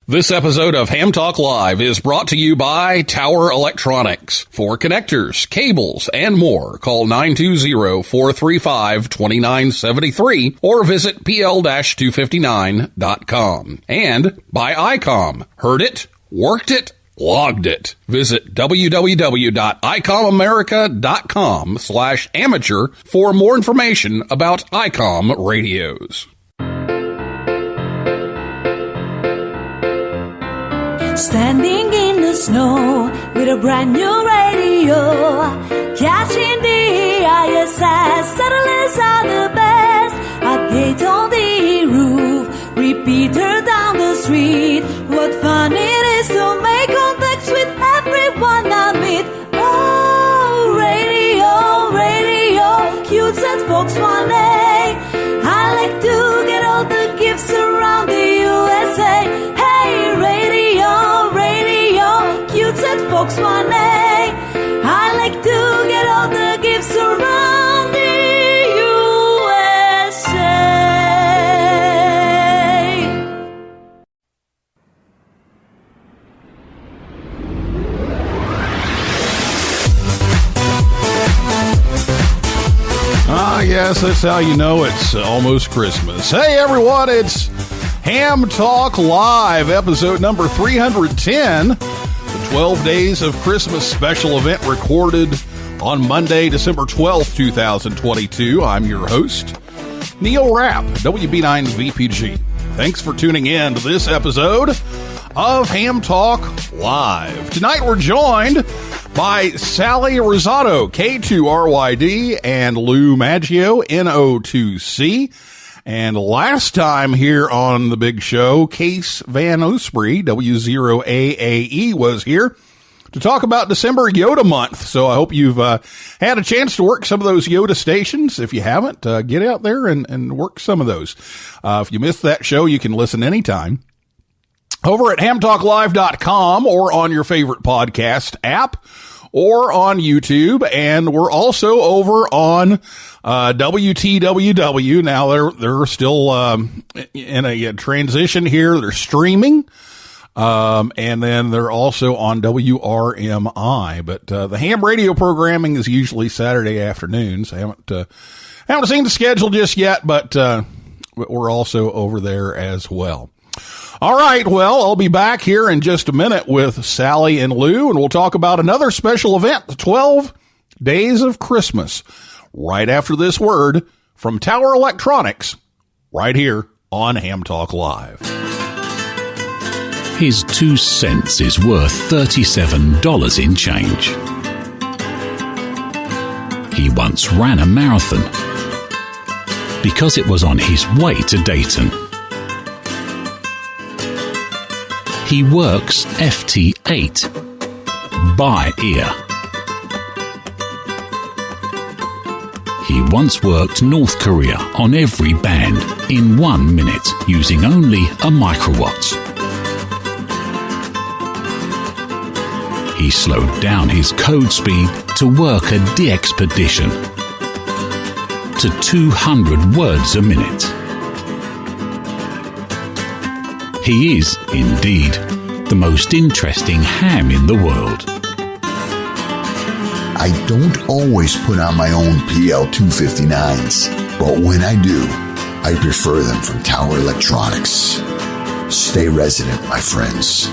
This episode of Ham Talk Live is brought to you by Tower Electronics. For connectors, cables, and more, call 920-435-2973 or visit pl-259.com. And by ICOM. Heard it, worked it, logged it. Visit www.icomamerica.com/amateur for more information about ICOM radios. Standing in the snow with a brand new radio, catching the ISS, satellites are the best. Update on the roof, repeater down the street. What fun it is to make contacts with everyone I meet. Oh, radio, radio, cute and folks 1A. I like to get all the gifts around the USA. Hey, radio, radio, cute and folks 1A. I like to get all the gifts around the USA. Yes, that's how you know it's almost Christmas. Hey, everyone, it's Ham Talk Live, episode number 310, the 12 Days of Christmas special event recorded on Monday, December 12th, 2022. I'm your host, Neil Rapp, WB9's VPG. Thanks for tuning in to this episode of Ham Talk Live. Tonight we're joined by Salli Rosato, K2RYD, and Lou Maggio, NO2C. And last time here on the big show, Case Van Osprey, W0AAE, was here to talk about December Yoda month. So I hope you've had a chance to work some of those Yoda stations. If you haven't, get out there and work some of those. If you missed that show, you can listen anytime over at hamtalklive.com or on your favorite podcast app or on YouTube. And we're also over on WTWW. Now they're still in a transition here. They're streaming. And then they're also on WRMI, but the ham radio programming is usually Saturday afternoons. I haven't seen the schedule just yet, but we're also over there as well. All right. Well, I'll be back here in just a minute with Salli and Lou, and we'll talk about another special event, the 12 Days of Christmas, right after this word from Tower Electronics, right here on Ham Talk Live. His 2 cents is worth $37 in change. He once ran a marathon because it was on his way to Dayton. He works FT8 by ear. He once worked North Korea on every band in 1 minute using only a microwatt. He slowed down his code speed to work a de-expedition to 200 words a minute. He is, indeed, the most interesting ham in the world. I don't always put on my own PL259s, but when I do, I prefer them from Tower Electronics. Stay resident, my friends.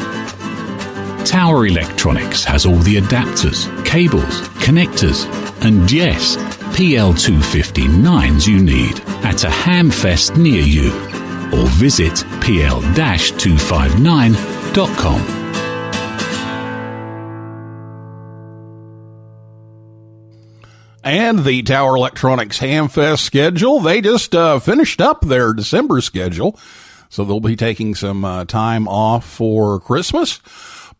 Tower Electronics has all the adapters, cables, connectors, and yes, PL259s you need at a hamfest near you, or visit pl-259.com. And the Tower Electronics Hamfest schedule, they just finished up their December schedule, so they'll be taking some time off for Christmas.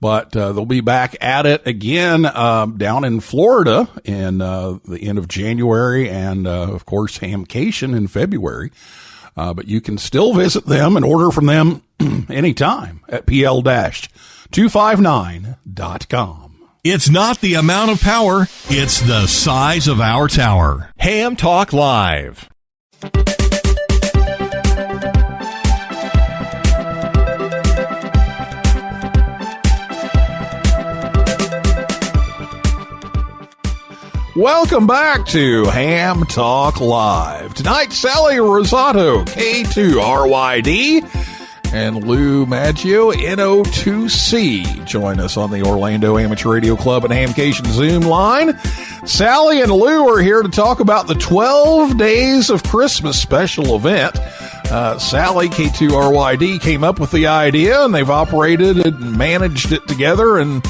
But they'll be back at it again down in Florida in the end of January and, of course, Hamcation in February. But you can still visit them and order from them anytime at pl-259.com. It's not the amount of power, it's the size of our tower. Ham Talk Live. Welcome back to Ham Talk Live. Tonight, Salli Rosato, K2RYD, and Lou Maggio, NO2C, join us on the Orlando Amateur Radio Club and Hamcation Zoom line. Salli and Lou are here to talk about the 12 Days of Christmas special event. Salli, K2RYD, came up with the idea, and they've operated and managed it together, and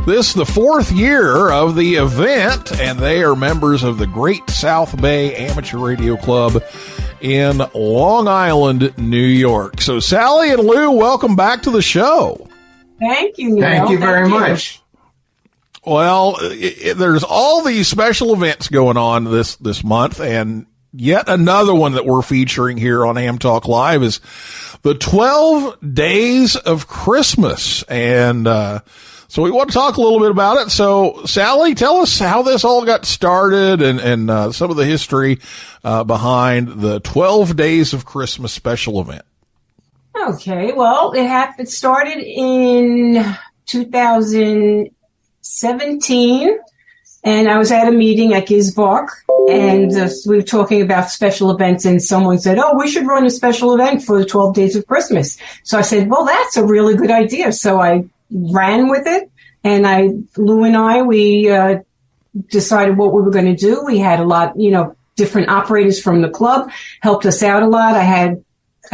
this is the fourth year of the event, and they are members of the Great South Bay Amateur Radio Club in Long Island, New York. So, Salli and Lou, welcome back to the show. Thank you. Thank you very much. Well, there's all these special events going on this month, and yet another one that we're featuring here on Ham Talk Live is the 12 Days of Christmas, and so we want to talk a little bit about it. So, Salli, tell us how this all got started and some of the history behind the 12 Days of Christmas special event. Okay, well, it started in 2017, and I was at a meeting at Gisborne, and we were talking about special events, and someone said, oh, we should run a special event for the 12 Days of Christmas. So I said, well, that's a really good idea. So I ran with it, and Lou and I, we decided what we were going to do. We had a lot, different operators from the club helped us out a lot. I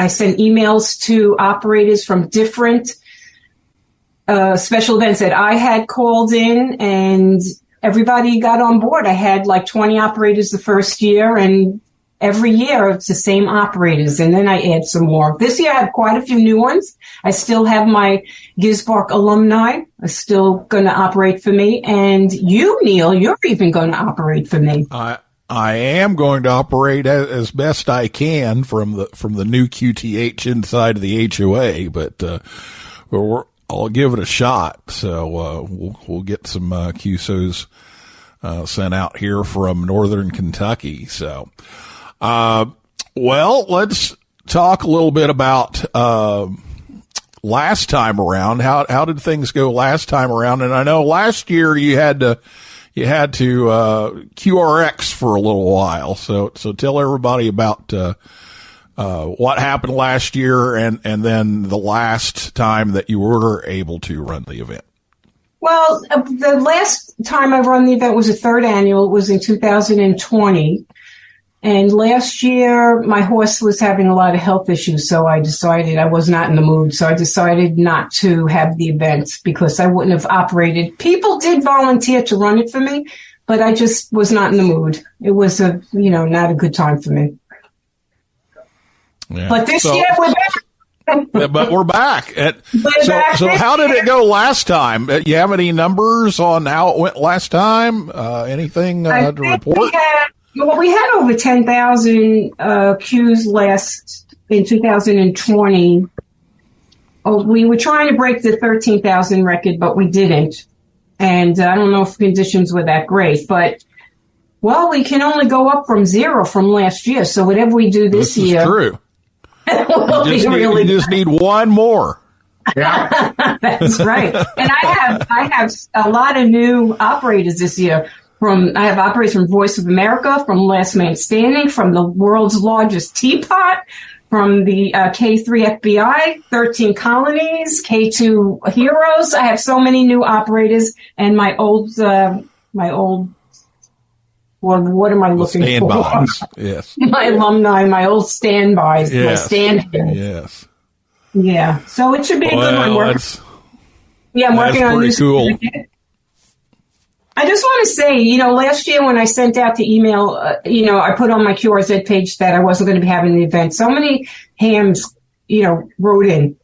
sent emails to operators from different special events that I had called in, and everybody got on board. I had like 20 operators the first year, and every year it's the same operators, and then I add some more. This year I have quite a few new ones. I still have my Gisborne alumni are still going to operate for me, and you, Neil, you're even going to operate for me. I am going to operate as best I can from the new QTH inside of the HOA, but I'll give it a shot. So we'll get some QSOs sent out here from Northern Kentucky. So. Well, let's talk a little bit about last time around. How did things go last time around? And I know last year you had to QRX for a little while. So tell everybody about what happened last year and then the last time that you were able to run the event. Well, the last time I run the event was the third annual. It was in 2020. And last year, my horse was having a lot of health issues, so I decided I was not in the mood. So I decided not to have the event because I wouldn't have operated. People did volunteer to run it for me, but I just was not in the mood. It was not a good time for me. Yeah. But this year we're back. But we're back. So how did it go last time? You have any numbers on how it went last time? Anything to report? We had over 10,000 Qs in 2020. We were trying to break the 13,000 record, but we didn't. And I don't know if conditions were that great, but we can only go up from zero from last year. So whatever we do this year, is true. You just need one more. Yeah, that's right. And I have a lot of new operators this year. I have operators from Voice of America, from Last Man Standing, from the world's largest teapot, from the K3 FBI, 13 Colonies, K2 Heroes. I have so many new operators, and my old, what am I looking standbys. for? Yes. My alumni, my old standbys, yes. my stand-ins. Yes. Yeah. So it should be a good one. I'm working on pretty cool. I just want to say, last year when I sent out the email, I put on my QRZ page that I wasn't going to be having the event. So many hams, wrote in.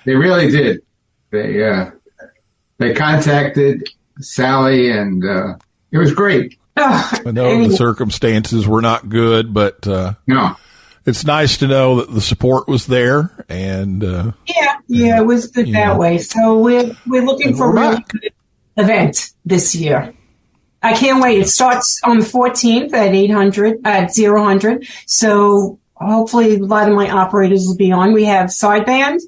They really did. They contacted Salli, and it was great. I know the circumstances were not good, but no, it's nice to know that the support was there, and it was good that way. So we're looking for a really good event this year. I can't wait. It starts on the 14th at 0000. So hopefully a lot of my operators will be on. We have sideband,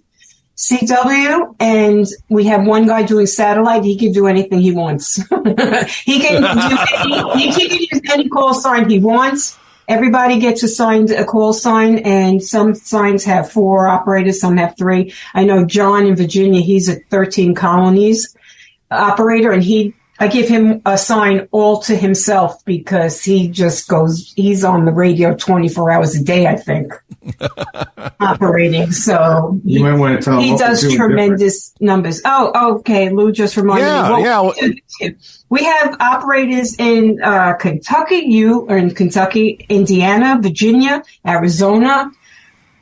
CW, and we have one guy doing satellite. He can do anything he wants. He can use any call sign he wants. Everybody gets assigned a call sign, and some signs have 4 operators, some have 3. I know John in Virginia, he's a 13 colonies operator, and I give him a sign all to himself because he just he's on the radio 24 hours a day, I think, operating. So you might want to tell him he does tremendous numbers. Oh, okay. Lou just reminded me. We have operators in Kentucky, Indiana, Virginia, Arizona,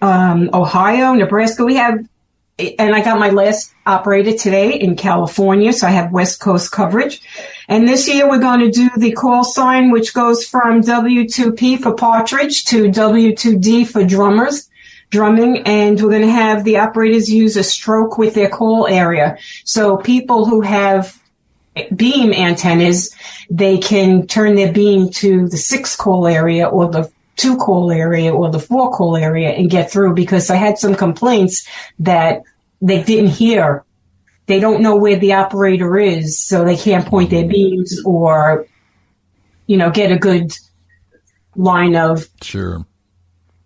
Ohio, Nebraska. We have, and I got my last operator today in California, so I have West Coast coverage. And this year we're going to do the call sign, which goes from W2P for partridge to W2D for drumming, and we're going to have the operators use a stroke with their call area. So people who have beam antennas, they can turn their beam to the 6 call area or the 2 call area or the 4 call area and get through, because I had some complaints that they didn't hear. They don't know where the operator is, so they can't point their beams or, get a good line of,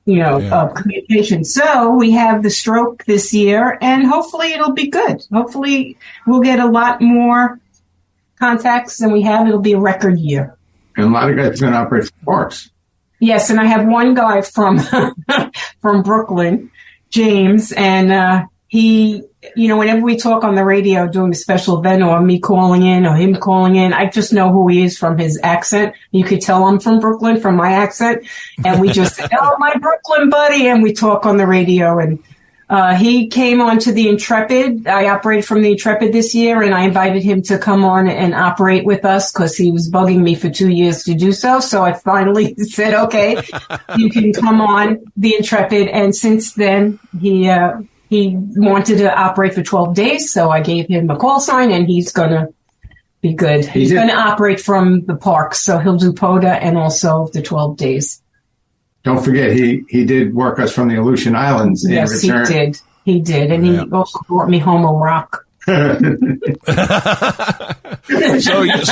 of communication. So we have the stroke this year, and hopefully it'll be good. Hopefully we'll get a lot more contacts than we have. It'll be a record year. And a lot of guys are going to operate for parks. Yes, and I have one guy from from Brooklyn, James, and he, whenever we talk on the radio doing a special event or me calling in or him calling in, I just know who he is from his accent. You could tell I'm from Brooklyn from my accent. And we just say, oh, my Brooklyn buddy. And we talk on the radio. And he came on to the Intrepid. I operated from the Intrepid this year, and I invited him to come on and operate with us because he was bugging me for 2 years to do so. So I finally said, okay, you can come on the Intrepid. And since then, he wanted to operate for 12 days, so I gave him a call sign, and he's going to be good. He's going to operate from the parks, so he'll do POTA and also the 12 days. Don't forget, he did work us from the Aleutian Islands in return. Yes, he did. And he also brought me home a rock. So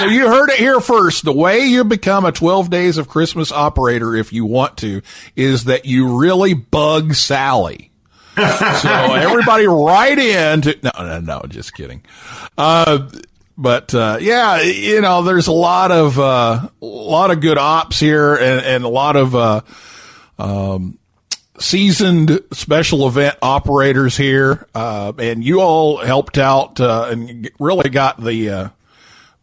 you heard it here first. The way you become a 12 Days of Christmas operator, if you want to, is that you really bug Salli. So everybody write in to, no, just kidding. But there's a lot of good ops here and a lot of, seasoned special event operators here. And you all helped out, and really got the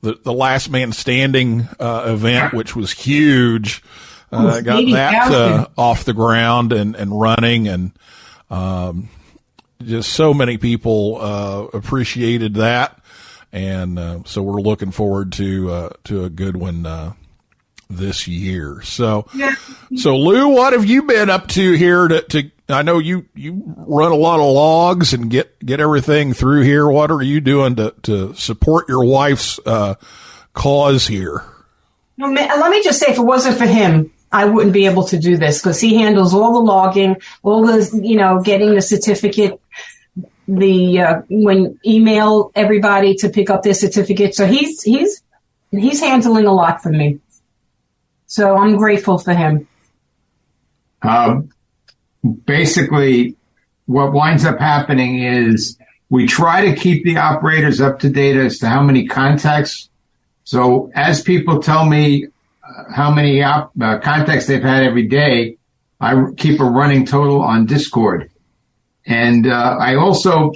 last man standing, event, which was huge. Got that, off the ground and running, and, just so many people, appreciated that. And, so we're looking forward to a good one, this year. So Lou, what have you been up to here to I know you run a lot of logs and get everything through here. What are you doing to support your wife's, cause here? Let me just say, if it wasn't for him, I wouldn't be able to do this, because he handles all the logging, all the, getting the certificate, when email everybody to pick up their certificate. So he's handling a lot for me. So I'm grateful for him. Basically, what winds up happening is we try to keep the operators up to date as to how many contacts. So as people tell me how many contacts they've had every day, I keep a running total on Discord. And I also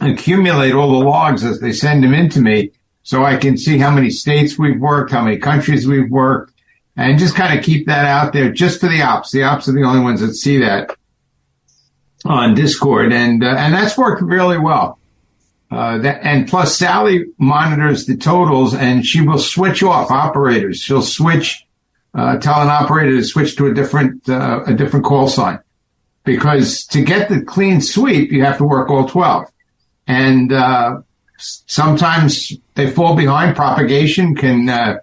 accumulate all the logs as they send them in to me, so I can see how many states we've worked, how many countries we've worked, and just kind of keep that out there just for the ops. The ops are the only ones that see that on Discord. And that's worked really well. And plus Salli monitors the totals, and she will switch off operators. She'll switch, tell an operator to switch to a different call sign, because to get the clean sweep, you have to work all 12. And, sometimes they fall behind. Propagation can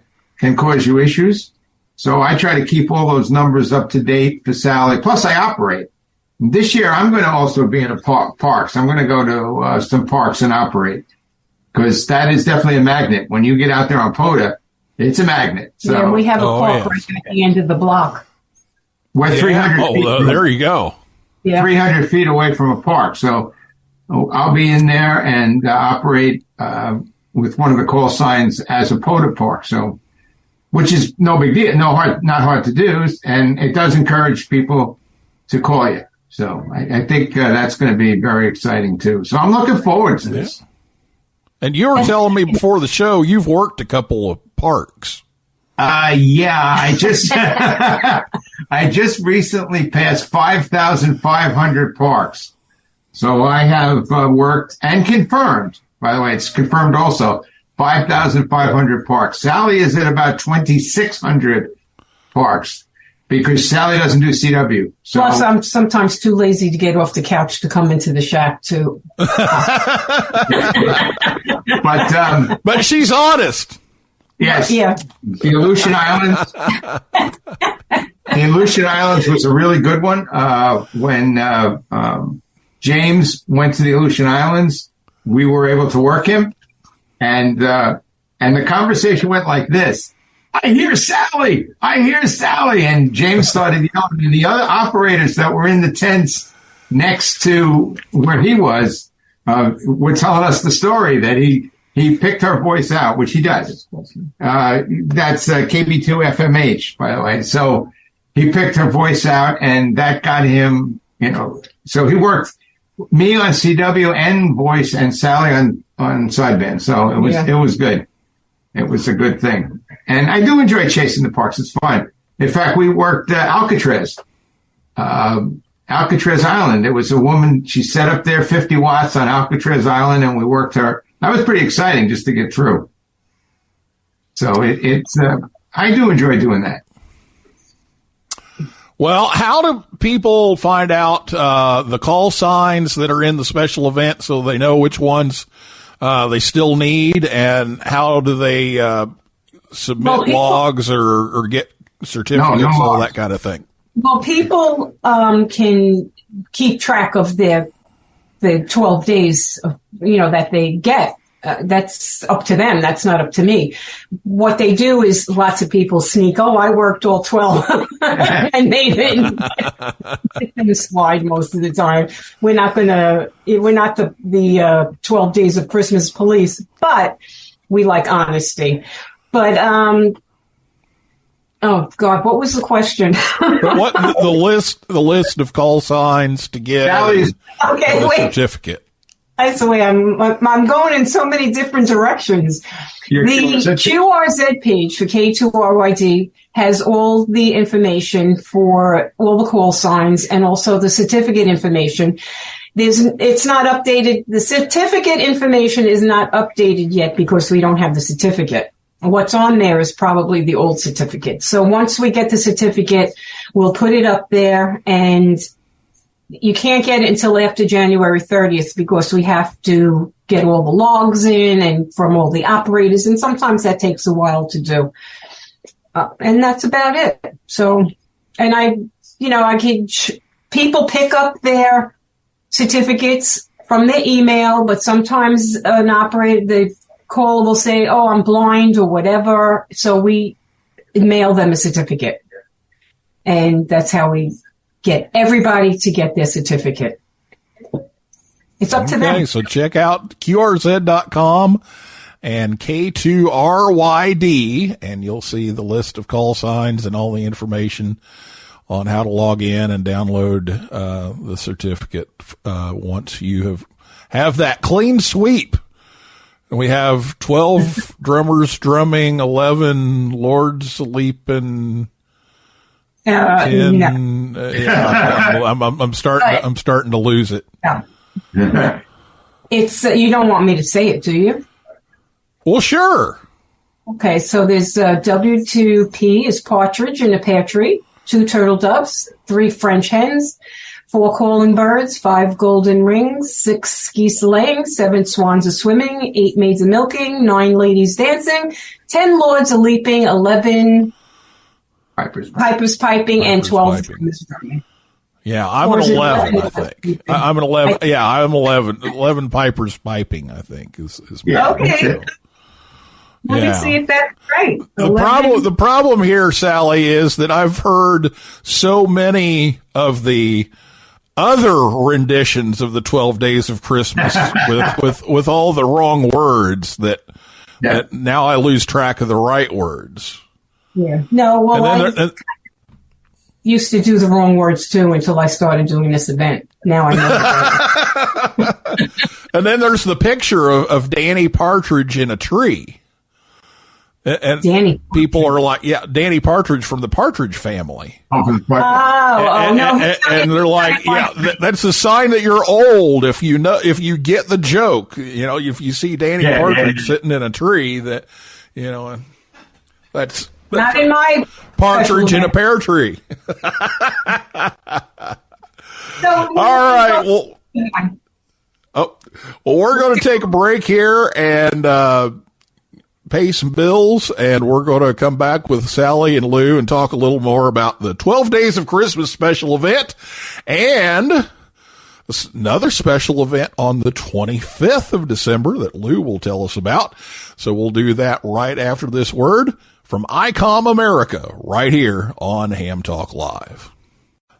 cause you issues. So I try to keep all those numbers up to date for Salli. Plus I operate. This year, I'm going to also be in parks. I'm going to go to some parks and operate, because that is definitely a magnet. When you get out there on POTA, it's a magnet. So, yeah, we have a park right at the end of the block. We're 300 feet. There you go. Yeah. 300 feet away from a park. So I'll be in there and operate with one of the call signs as a POTA park. So, which is no big deal, not hard to do, and it does encourage people to call you. So I think that's going to be very exciting too. So I'm looking forward to this. And you were telling me before the show you've worked a couple of parks. Yeah, I just I just recently passed 5,500 parks. So I have worked and confirmed. By the way, it's confirmed also 5,500 parks. Salli is at about 2,600 parks because Salli doesn't do CW. So, plus, I'm sometimes too lazy to get off the couch to come into the shack too. But she's honest. Yes. Yeah. The Aleutian Islands. The Aleutian Islands was a really good one. When James went to the Aleutian Islands, we were able to work him, and the conversation went like this: "I hear Salli, I hear Salli," and James started yelling, and the other operators that were in the tents next to where he was were telling us the story that he picked her voice out, which he does. That's KB2 FMH, by the way. So he picked her voice out, and that got him, so he worked me on CW and voice and Salli on sideband. So it was good. It was a good thing. And I do enjoy chasing the parks. It's fun. In fact, we worked Alcatraz Island. It was a woman. She set up there 50 watts on Alcatraz Island, and we worked her. That was pretty exciting just to get through. So it's I do enjoy doing that. Well, how do people find out the call signs that are in the special event so they know which ones they still need, and how do they submit logs or get certificates, all that kind of thing? Well, people can keep track of the 12 days that they get. That's up to them. That's not up to me. What they do is lots of people sneak, I worked all 12 and they didn't slide most of the time. We're not the 12 days of Christmas police, but we like honesty. But, oh God, what was the question? What the list of call signs to get the certificate? That's the way I'm going in so many different directions. The QRZ page for K2RYD has all the information for all the call signs and also the certificate information. It's not updated. The certificate information is not updated yet because we don't have the certificate. What's on there is probably the old certificate. So once we get the certificate, we'll put it up there, and you can't get it until after January 30th because we have to get all the logs in and from all the operators, and sometimes that takes a while to do. And that's about it. So, and people pick up their certificates from their email, but sometimes an operator, the call will say, I'm blind or whatever. So we mail them a certificate, and that's how we get everybody to get their certificate. It's up to them. Okay, so check out QRZ.com and K2RYD, and you'll see the list of call signs and all the information on how to log in and download the certificate once you have that clean sweep. And we have 12 drummers drumming, 11 lords sleeping. I'm starting to lose it. Yeah. It's you don't want me to say it, do you? Well, sure. Okay, so there's W2P is partridge in a pear tree, 2 turtle doves, 3 French hens, 4 calling birds, 5 golden rings, 6 geese laying, 7 swans are swimming, 8 maids are milking, 9 ladies dancing, 10 lords are leaping, 11 Pipers piping, and 12 drummers drumming. Yeah, I'm an 11, I think. I'm an 11. Yeah, I'm 11. 11 pipers piping, I think, is Yeah. Okay. So, Let me see if that's right. the problem here, Sally, is that I've heard so many of the other renditions of the 12 Days of Christmas with all the wrong words that now I lose track of the right words. Yeah. No, well, I used to do the wrong words too until I started doing this event. Now I know. And then there's the picture of Danny Partridge in a tree. And Danny people are like, yeah, Danny Partridge from the Partridge Family. no. And they're like, yeah, that's a sign that you're old if you get the joke. You know, if you see Danny Partridge sitting in a tree, that, you know, that's Not in my Partridge in a pear tree. All right. Well, we're going to take a break here and pay some bills, and we're going to come back with Sally and Lou and talk a little more about the 12 Days of Christmas special event and another special event on the 25th of December that Lou will tell us about. So we'll do that right after this word from ICOM America right here on Ham Talk Live.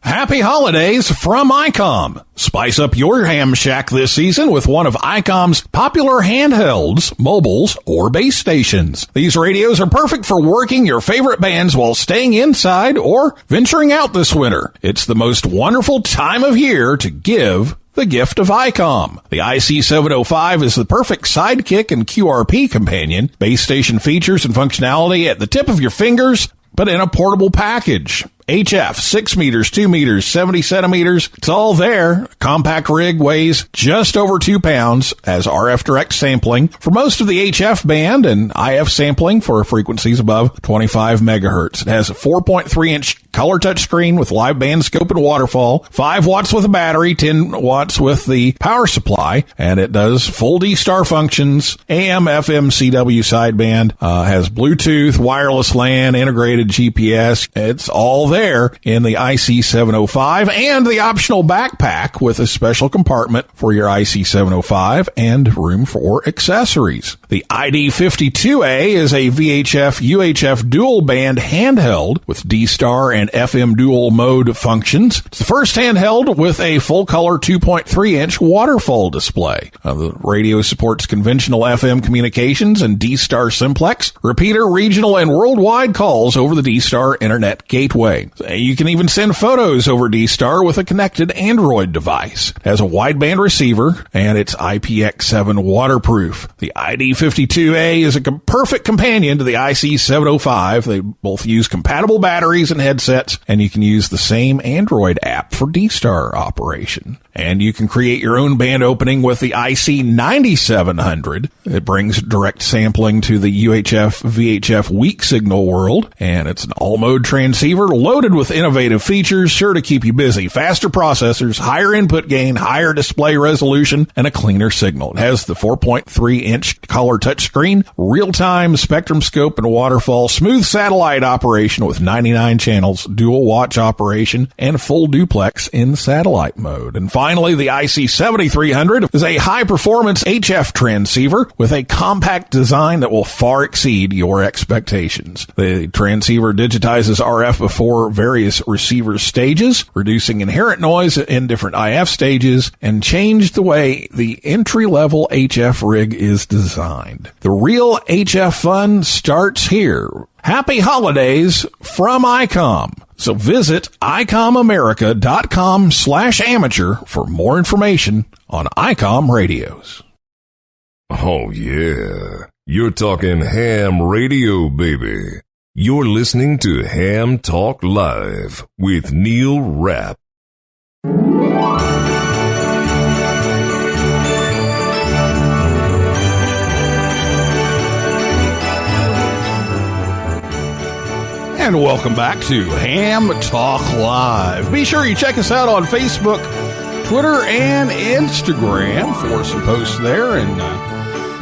Happy holidays from ICOM. Spice up your ham shack this season with one of ICOM's popular handhelds, mobiles, or base stations. These radios are perfect for working your favorite bands while staying inside or venturing out this winter. It's the most wonderful time of year to give the gift of ICOM. The IC705 is the perfect sidekick and QRP companion. Base station features and functionality at the tip of your fingers, but in a portable package. HF, 6 meters, 2 meters, 70 centimeters. It's all there. Compact rig weighs just over 2 pounds, has RF direct sampling for most of the HF band and IF sampling for frequencies above 25 megahertz. It has a 4.3-inch color touchscreen with live band scope and waterfall, 5 watts with a battery, 10 watts with the power supply, and it does full D-Star functions, AM, FM, CW sideband, has Bluetooth, wireless LAN, integrated GPS. It's all there in the IC705 and the optional backpack with a special compartment for your IC705 and room for accessories. The ID52A is a VHF UHF dual band handheld with D-Star and FM dual mode functions. It's the first handheld with a full color 2.3-inch waterfall display. The radio supports conventional FM communications and D-Star simplex, repeater, regional, and worldwide calls over the D-Star Internet Gateway. You can even send photos over D-Star with a connected Android device. It has a wideband receiver, and it's IPX7 waterproof. The ID52A is a perfect companion to the IC705. They both use compatible batteries and headsets, and you can use the same Android app for D-Star operation. And you can create your own band opening with the IC9700. It brings direct sampling to the UHF VHF weak signal world, and it's an all-mode transceiver loaded with innovative features sure to keep you busy. Faster processors, higher input gain, higher display resolution, and a cleaner signal. It has the 4.3-inch color touchscreen, real-time spectrum scope and waterfall, smooth satellite operation with 99 channels, dual watch operation, and full duplex in satellite mode. And finally, the IC7300 is a high-performance HF transceiver with a compact design that will far exceed your expectations. The transceiver digitizes RF before various receiver stages, reducing inherent noise in different IF stages, and changed the way the entry-level HF rig is designed. The real HF fun starts here. Happy holidays from ICOM. So visit ICOMAmerica.com/amateur for more information on ICOM radios. Oh, yeah. You're talking ham radio, baby. You're listening to Ham Talk Live with Neil Rapp. And welcome back to Ham Talk Live. Be sure you check us out on Facebook, Twitter, and Instagram for some posts there. And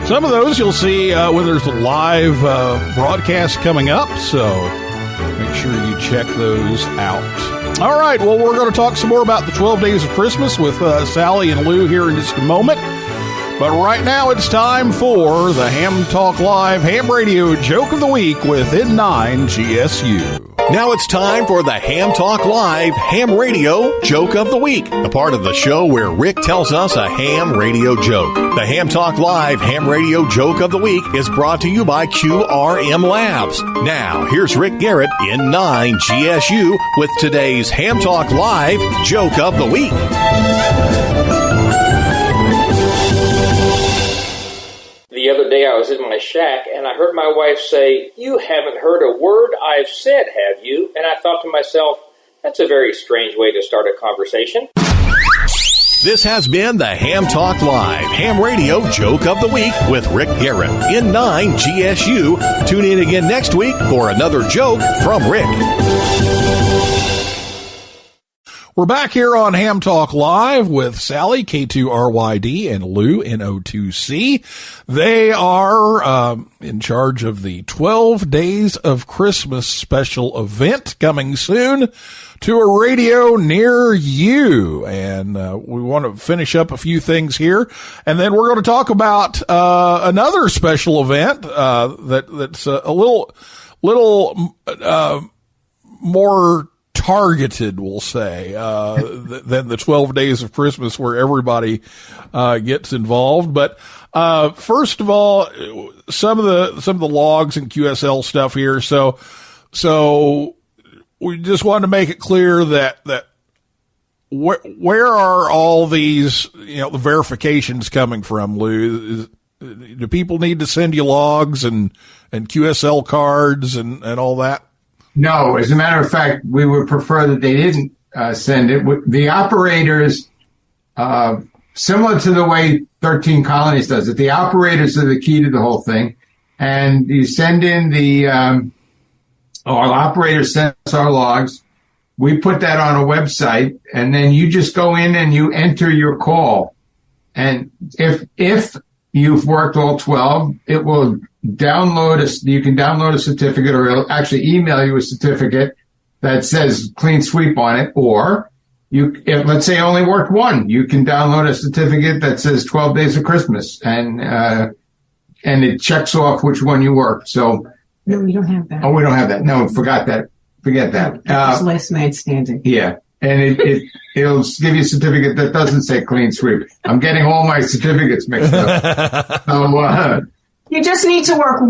some of those you'll see when there's a live broadcast coming up. So make sure you check those out. All right, well, we're going to talk some more about the 12 Days of Christmas with Salli and Lou here in just a moment. But right now it's time for the Ham Talk Live Ham Radio Joke of the Week with N9 GSU. Now it's time for the Ham Talk Live Ham Radio Joke of the Week, the part of the show where Rick tells us a ham radio joke. The Ham Talk Live Ham Radio Joke of the Week is brought to you by QRM Labs. Now, here's Rick Garrett in 9 GSU with today's Ham Talk Live Joke of the Week. The other day I was in my shack and I heard my wife say, "You haven't heard a word I've said, have you?" And I thought to myself, that's a very strange way to start a conversation. This has been the Ham Talk Live Ham Radio Joke of the Week with Rick Garrett in 9 GSU. Tune in again next week for another joke from Rick. We're back here on Ham Talk Live with Salli, K2RYD, and Lou, NO2C. They are in charge of the 12 Days of Christmas special event coming soon to a radio near you. And we want to finish up a few things here. And then we're going to talk about another special event that's a little more targeted, we'll say, than the 12 Days of Christmas where everybody gets involved. But first of all, some of the logs and QSL stuff here. So we just wanted to make it clear that where are all these, the verifications coming from, Lou? Do people need to send you logs and QSL cards and all that? No, as a matter of fact, we would prefer that they didn't send it. The operators, similar to the way 13 Colonies does it, the operators are the key to the whole thing. And you send in our operator sends our logs. We put that on a website, and then you just go in and you enter your call. And if you've worked all 12, it will you can download a certificate, or it'll actually email you a certificate that says clean sweep on it. Or if let's say you only worked one, you can download a certificate that says 12 Days of Christmas, and it checks off which one you worked. So no, we don't have that. Oh, we don't have that. No, forget that. It's last man standing. Yeah. And it'll give you a certificate that doesn't say clean sweep. I'm getting all my certificates mixed up. So, you just need to work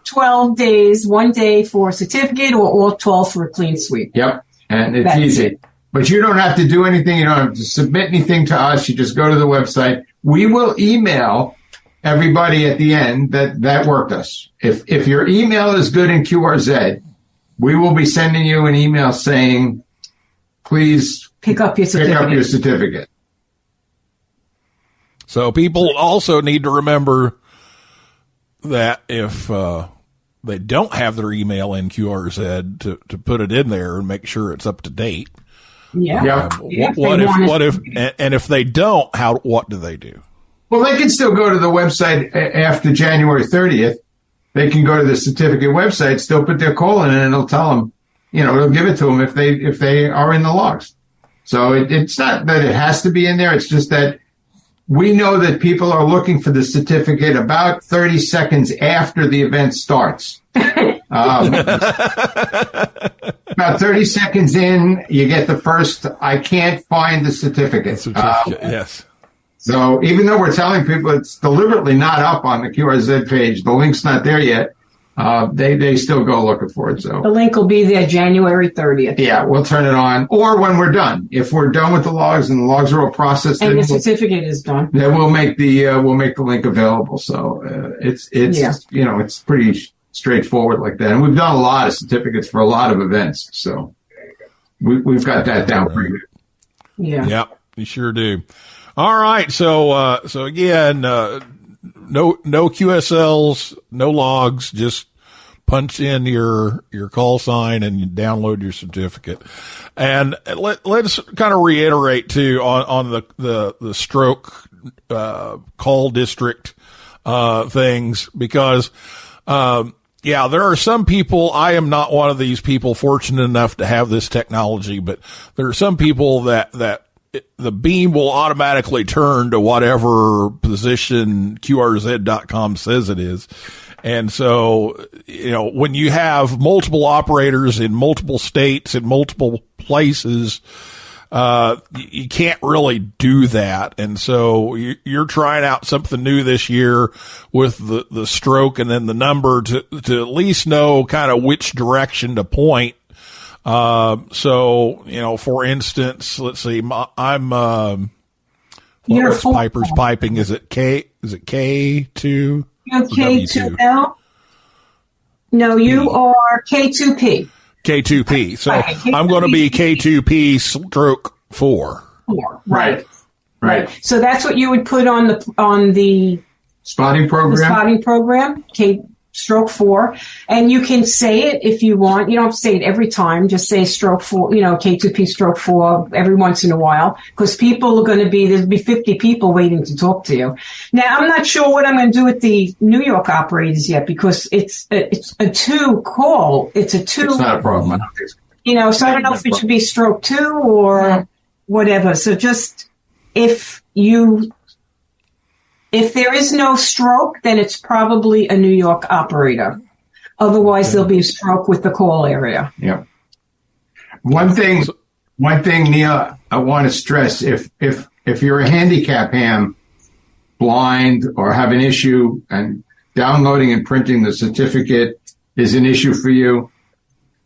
12 days, 1 day for a certificate, or all 12 for a clean sweep. Yep. And it's easy. But you don't have to do anything. You don't have to submit anything to us. You just go to the website. We will email everybody at the end that worked us. If your email is good in QRZ, we will be sending you an email saying, please pick up your certificate. So people also need to remember that if they don't have their email in QRZ, to put it in there and make sure it's up to date. Yeah. If they don't, what do they do? Well, they can still go to the website after January 30th. They can go to the certificate website, still put their call in, and it'll tell them, it'll give it to them if they are in the logs. So it's not that it has to be in there. It's just that we know that people are looking for the certificate about 30 seconds after the event starts. About 30 seconds in, you get the first, I can't find the certificate. Yes. So even though we're telling people it's deliberately not up on the QRZ page, the link's not there yet, they still go looking for it. So the link will be there January 30th. Yeah, we'll turn it on. Or when we're done. If we're done with the logs and the logs are all processed, and the certificate is done, then we'll make the link available. So it's pretty straightforward like that. And we've done a lot of certificates for a lot of events. So we've got that down pretty good. Yeah. Yeah, you sure do. All right. So again, no QSLs, no logs, just punch in your call sign and you download your certificate. And let's kind of reiterate too on the stroke, call district, things, because, Yeah, there are some people, I am not one of these people fortunate enough to have this technology, but there are some people that the beam will automatically turn to whatever position QRZ.com says it is. And so, when you have multiple operators in multiple states, in multiple places, you can't really do that. And so you're trying out something new this year with the stroke and then the number to at least know kind of which direction to point. So, for instance, let's see, what's Piper's piping? Is it K2? K2L? No, you are K2P. K2P. So I'm going to be K2P stroke 4. Right. So that's what you would put on the spotting program. K stroke 4, and you can say it if you want. You don't have to say it every time. Just say stroke 4. K2P stroke 4 every once in a while, because people are going to there'll be 50 people waiting to talk to you. Now, I'm not sure what I'm going to do with the New York operators yet, because it's a 2 call. It's a 2. It's not a problem. So I don't know if it should be stroke 2 or whatever. So just if there is no stroke, then it's probably a New York operator. Otherwise, there'll be a stroke with the call area. Yeah. One thing, Neil, I want to stress: if you're a handicap ham, blind, or have an issue, and downloading and printing the certificate is an issue for you,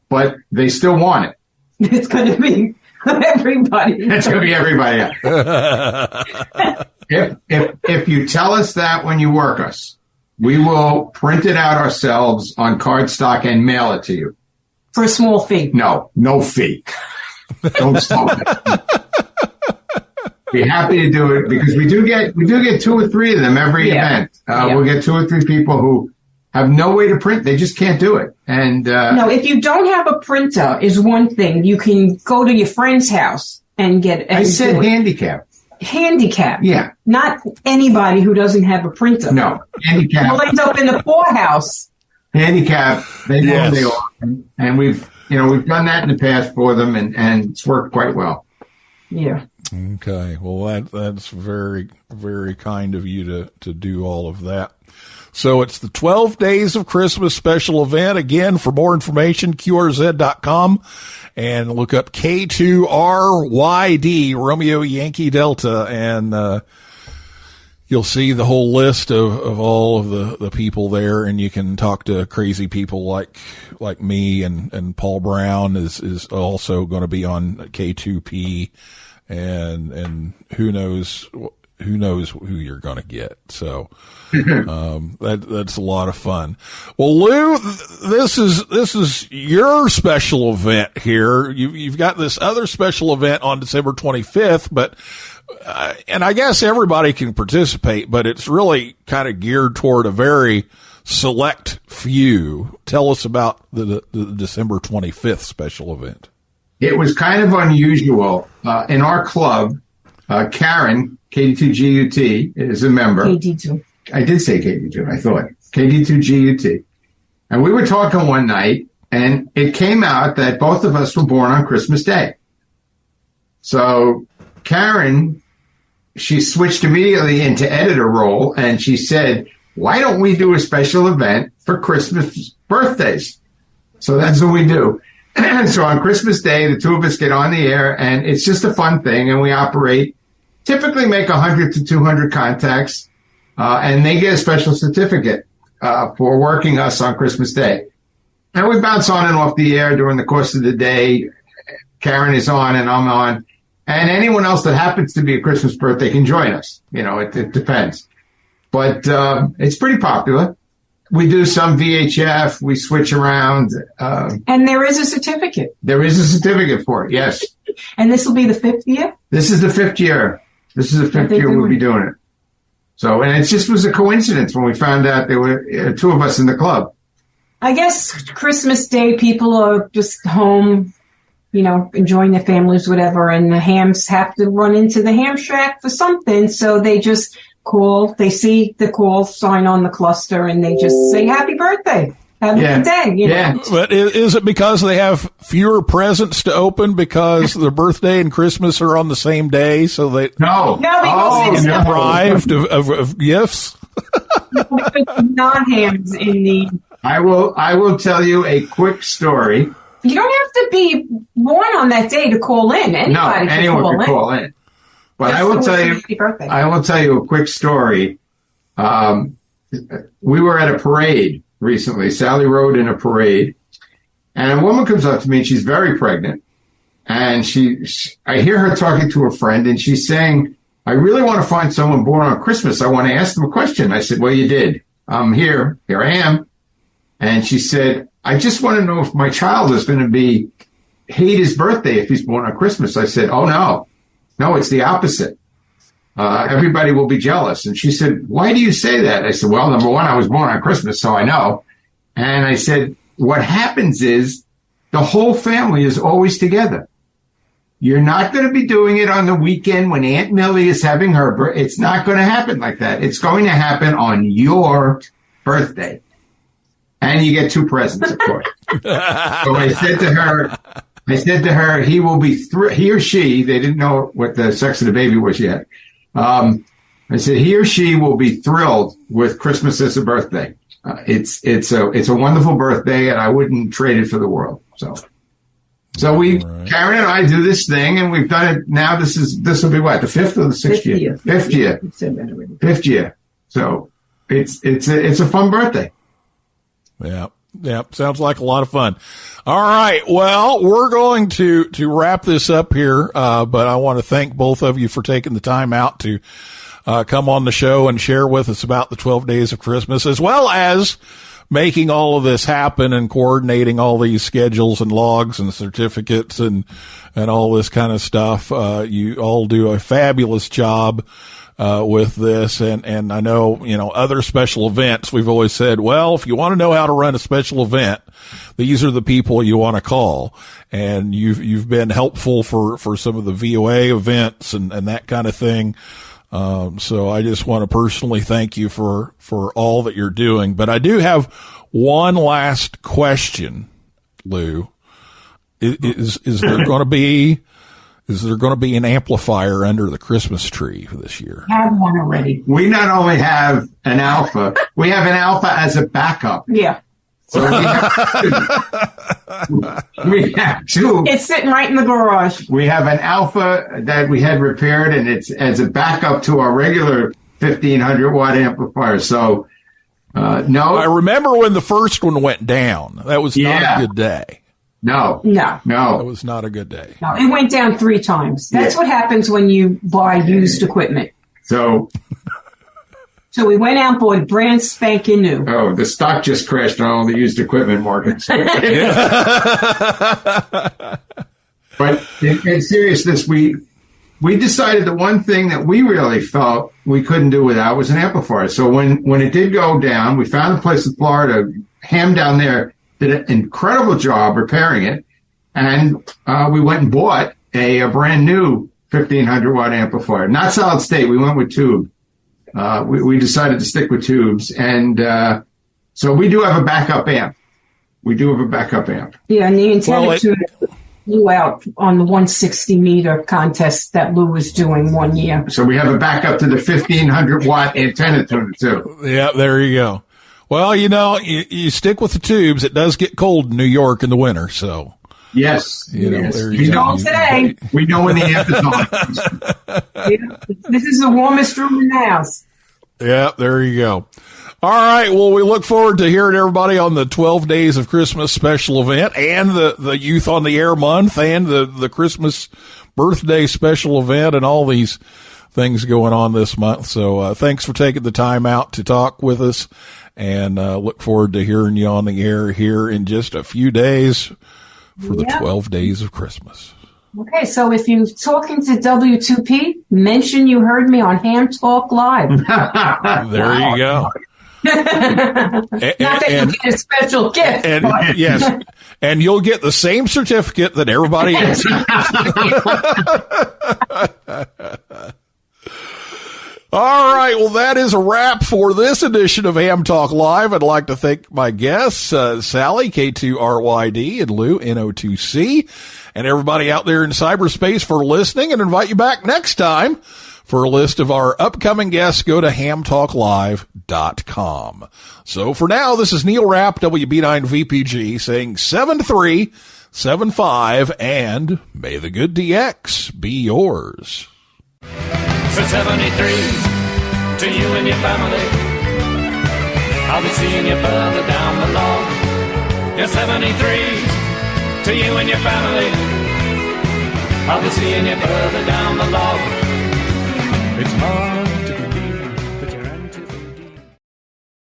but they still want it. It's going to be everybody. It's going to be everybody. If you tell us that when you work us, we will print it out ourselves on cardstock and mail it to you. For a small fee. No fee. Don't stop it. Be happy to do it, because we do get 2 or 3 of them every event. We'll get 2 or 3 people who have no way to print. They just can't do it. And no, if you don't have a printer is one thing. You can go to your friend's house and get. I said handicap. Handicap. Yeah. Not anybody who doesn't have a printer. No. Handicap. Will end up in the poorhouse. Handicap. They know who they are. And we've done that in the past for them, and it's worked quite well. Yeah. Okay. Well, that's very, very kind of you to do all of that. So it's the 12 Days of Christmas special event. Again, for more information, QRZ.com, and look up K2RYD, Romeo Yankee Delta, and you'll see the whole list of all of the people there, and you can talk to crazy people like me, and Paul Brown is also going to be on K2P, and who knows who you're going to get. So, that's a lot of fun. Well, Lou, this is your special event here. You've got this other special event on December 25th, but, and I guess everybody can participate, but it's really kind of geared toward a very select few. Tell us about the December 25th special event. It was kind of unusual. In our club, Karen, KD2GUT, is a member. KD2. I did say KD2, I thought. KD2GUT. And we were talking one night, and it came out that both of us were born on Christmas Day. So Karen, she switched immediately into editor role, and she said, why don't we do a special event for Christmas birthdays? So that's what we do. So on Christmas Day, the 2 of us get on the air, and it's just a fun thing, and we typically make 100 to 200 contacts, and they get a special certificate for working us on Christmas Day. And we bounce on and off the air during the course of the day. Karen is on and I'm on. And anyone else that happens to be a Christmas birthday can join us. It depends. But it's pretty popular. We do some VHF. We switch around. And there is a certificate. There is a certificate for it, yes. And this will be the 5th year? This is the 5th year. This is the 5th year we'll be doing it. So, and it just was a coincidence when we found out there were 2 of us in the club. I guess Christmas Day, people are just home, enjoying their families, whatever, and the hams have to run into the ham shack for something, so they just call, they see the call sign on the cluster, and they just say happy birthday. Have a good day. You know? But is it because they have fewer presents to open because their birthday and Christmas are on the same day? So they No, because they're deprived of gifts. Non-hams in the. I will tell you a quick story. You don't have to be born on that day to call in. Anyone can call in. But I will tell you a quick story. We were at a parade recently. Salli rode in a parade, and a woman comes up to me, and she's very pregnant. And I hear her talking to a friend, and she's saying, I really want to find someone born on Christmas. I want to ask them a question. I said, well, you did. I'm here. Here I am. And she said, I just want to know if my child is going to hate his birthday if he's born on Christmas. I said, oh, no, it's the opposite. Everybody will be jealous. And she said, why do you say that? I said, well, number one, I was born on Christmas, so I know. And I said, what happens is the whole family is always together. You're not going to be doing it on the weekend when Aunt Millie is having her birthday. It's not going to happen like that. It's going to happen on your birthday. And you get 2 presents, of course. So I said to her, he will be, he or she, they didn't know what the sex of the baby was yet. I said, he or she will be thrilled with Christmas as a birthday. It's a wonderful birthday, and I wouldn't trade it for the world. So we, Karen and I do this thing, and we've done it now. This will be what, the 5th or the 6th year? 5th year. 5th year. So it's a fun birthday. Yeah. Sounds like a lot of fun. All right. Well, we're going to wrap this up here. But I want to thank both of you for taking the time out to, come on the show and share with us about the 12 days of Christmas, as well as making all of this happen and coordinating all these schedules and logs and certificates and all this kind of stuff. You all do a fabulous job with this. And I know, other special events, we've always said, well, if you want to know how to run a special event, these are the people you want to call. And you've been helpful for some of the VOA events and that kind of thing. So I just want to personally thank you for all that you're doing. But I do have one last question, Lou. Is there going to be an amplifier under the Christmas tree for this year? Have one already. We not only have an alpha, we have an alpha as a backup. Yeah. So we have 2. It's sitting right in the garage. We have an alpha that we had repaired, and it's as a backup to our regular 1500 watt amplifier. So, no. I remember when the first one went down. That was not a good day. No. That was not a good day. No, it went down 3 times. That's what happens when you buy used equipment. So we went out and bought brand spanking new. Oh, the stock just crashed on all the used equipment markets. But in seriousness, we decided the one thing that we really felt we couldn't do without was an amplifier. So when it did go down, we found a place in Florida. Ham down there did an incredible job repairing it. And we went and bought a brand new 1500 watt amplifier. Not solid state. We went with tube. We decided to stick with tubes. And so we do have a backup amp. Yeah, and the antenna flew out on the 160 meter contest that Lou was doing one year. So we have a backup to the 1500 watt antenna tuner too. Yeah, there you go. Well, you stick with the tubes. It does get cold in New York in the winter, so. Yes. There you you go. Today. We know when the amp is on. This is the warmest room in the house. Yeah, there you go. All right. Well, we look forward to hearing everybody on the 12 Days of Christmas special event and the Youth on the Air month and the Christmas birthday special event and all these things going on this month. So thanks for taking the time out to talk with us, and look forward to hearing you on the air here in just a few days for the 12 Days of Christmas. Okay, so if you're talking to W2P, mention you heard me on Ham Talk Live. There you go. Not that you get a special gift. Yes, and you'll get the same certificate that everybody else. All right, well, that is a wrap for this edition of Ham Talk Live. I'd like to thank my guests, Salli, K2RYD, and Lou, NO2C, and everybody out there in cyberspace for listening, and invite you back next time for a list of our upcoming guests. Go to hamtalklive.com. So for now, this is Neil Rapp, WB9VPG, saying 7375, and may the good DX be yours. So 73s to you and your family. I'll be seeing you further down the law. Yeah, 73s to you and your family. I'll be seeing you further down the law. It's Maggio.